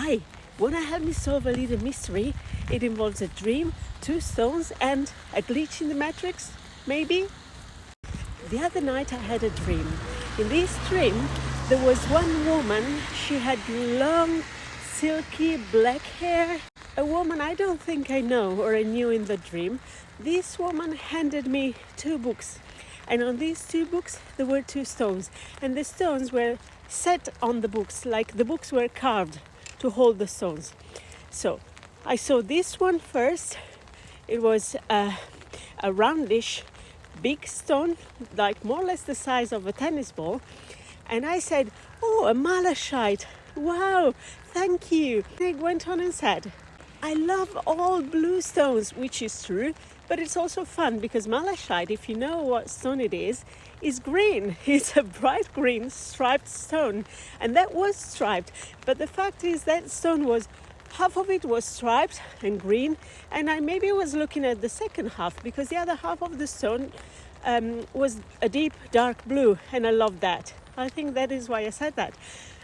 Hi, wanna help me solve a little mystery? It involves a dream, two stones, and a glitch in the matrix, maybe? The other night I had a dream. In this dream, there was one woman. She had long, silky black hair. A woman I don't think I know or I knew in the dream. This woman handed me two books. And on these two books, there were two stones. And the stones were set on the books, like the books were carved to hold the stones. So I saw this one first. It was a roundish big stone, like more or less the size of a tennis ball. And I said, "Oh, a malachite. Wow, thank you." They went on and said, "I love all blue stones," which is true, but it's also fun because malachite, if you know what stone it is green. It's a bright green striped stone, and that was striped. But the fact is that stone was, half of it was striped and green, and I maybe was looking at the second half because the other half of the stone was a deep dark blue, and I love that. I think that is why I said that.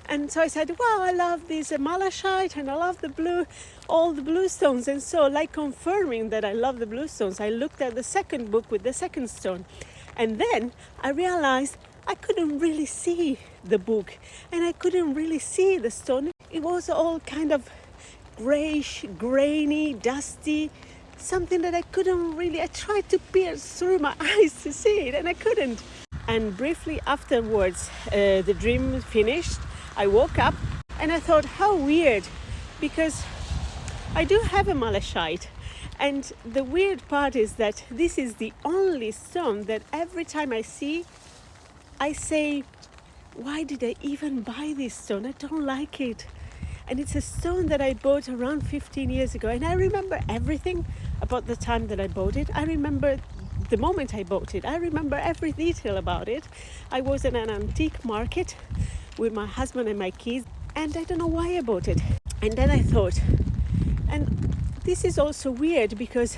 And so I said, "Wow, I love this malachite and I love the blue, all the blue stones." And so, like confirming that I love the blue stones, I looked at the second book with the second stone. And then I realized I couldn't really see the book and I couldn't really see the stone. It was all kind of grayish, grainy, dusty, something that I couldn't really, I tried to pierce through my eyes to see it and I couldn't. And briefly afterwards, the dream finished. I woke up and I thought, how weird, because I do have a malachite. And the weird part is that this is the only stone that every time I see, I say, why did I even buy this stone? I don't like it. And it's a stone that I bought around 15 years ago. And I remember everything about the time that I bought it. I remember the moment I bought it. I remember every detail about it. I was in an antique market with my husband and my kids, and I don't know why I bought it. And then I thought, and this is also weird because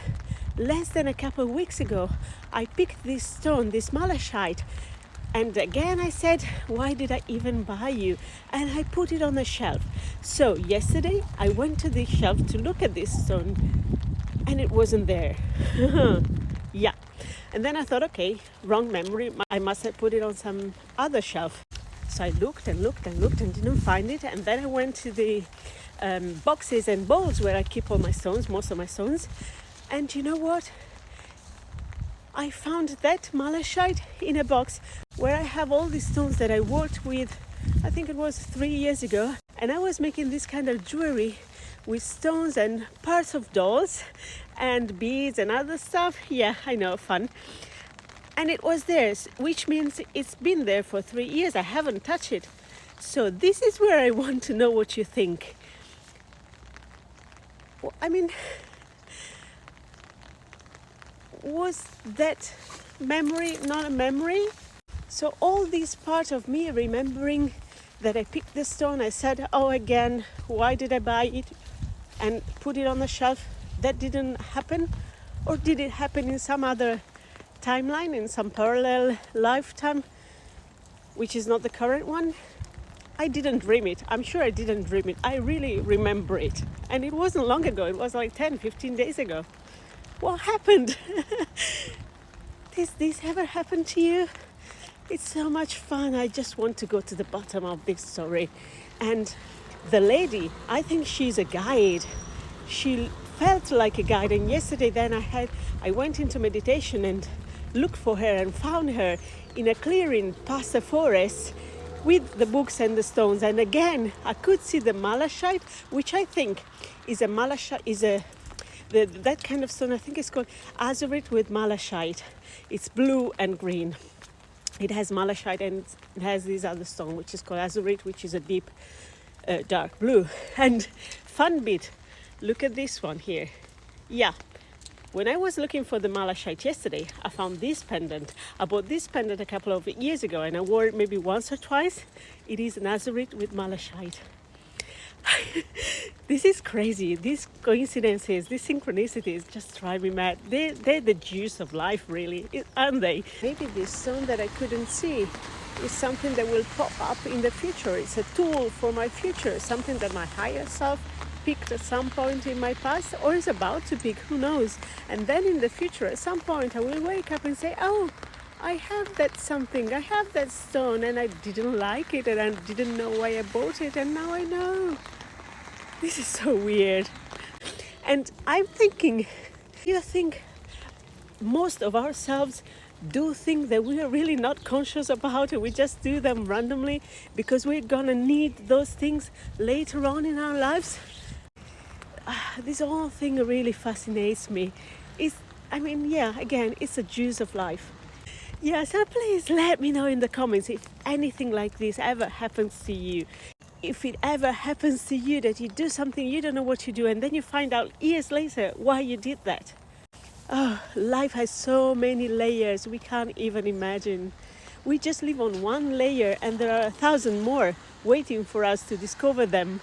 less than a couple of weeks ago, I picked this stone, this malachite, and again I said, why did I even buy you? And I put it on the shelf. So yesterday I went to the shelf to look at this stone and it wasn't there. Yeah. And then I thought, okay, wrong memory. I must have put it on some other shelf. So I looked and looked and looked and didn't find it. And then I went to the boxes and bowls where I keep all my stones, most of my stones. And you know what? I found that malachite in a box where I have all these stones that I worked with, I think it was 3 years ago. And I was making this kind of jewelry with stones and parts of dolls and beads and other stuff. Yeah, I know, fun. And it was theirs, which means it's been there for 3 years. I haven't touched it. So this is where I want to know what you think. I mean, was that memory not a memory? So all this part of me remembering that I picked the stone, I said, oh, again, why did I buy it? And put it on the shelf. That didn't happen? Or did it happen in some other timeline, in some parallel lifetime, which is not the current one? I didn't dream it. I'm sure I didn't dream it. I really remember it. And it wasn't long ago. It was like 10, 15 days ago. What happened? Does this ever happen to you? It's so much fun. I just want to go to the bottom of this story. And the lady, I think she's a guide. She felt like a guide. And yesterday then I went into meditation and looked for her and found her in a clearing past the forest with the books and the stones. And again, I could see the malachite, which I think is a malachite, that kind of stone. I think it's called azurite with malachite. It's blue and green. It has malachite and it has this other stone, which is called azurite, which is a deep dark blue. And fun bit, look at this one here. Yeah. When I was looking for the malachite yesterday, I found this pendant. I bought this pendant a couple of years ago and I wore it maybe once or twice. It is an azurite with malachite. This is crazy. These coincidences, these synchronicities just drive me mad. They're the juice of life, really, aren't they? Maybe this stone that I couldn't see is something that will pop up in the future. It's a tool for my future, something that my higher self picked at some point in my past or is about to pick, who knows. And then in the future, at some point, I will wake up and say, oh, I have that something, I have that stone, and I didn't like it and I didn't know why I bought it, and now I know. This is so weird. And I'm thinking, you think most of ourselves do things that we are really not conscious about, and we just do them randomly because we're gonna need those things later on in our lives? This whole thing really fascinates me. Again, it's the juice of life. Yeah, so please let me know in the comments if anything like this ever happens to you. If it ever happens to you that you do something, you don't know what you do, and then you find out years later why you did that. Oh, life has so many layers we can't even imagine. We just live on one layer and there are 1,000 more waiting for us to discover them.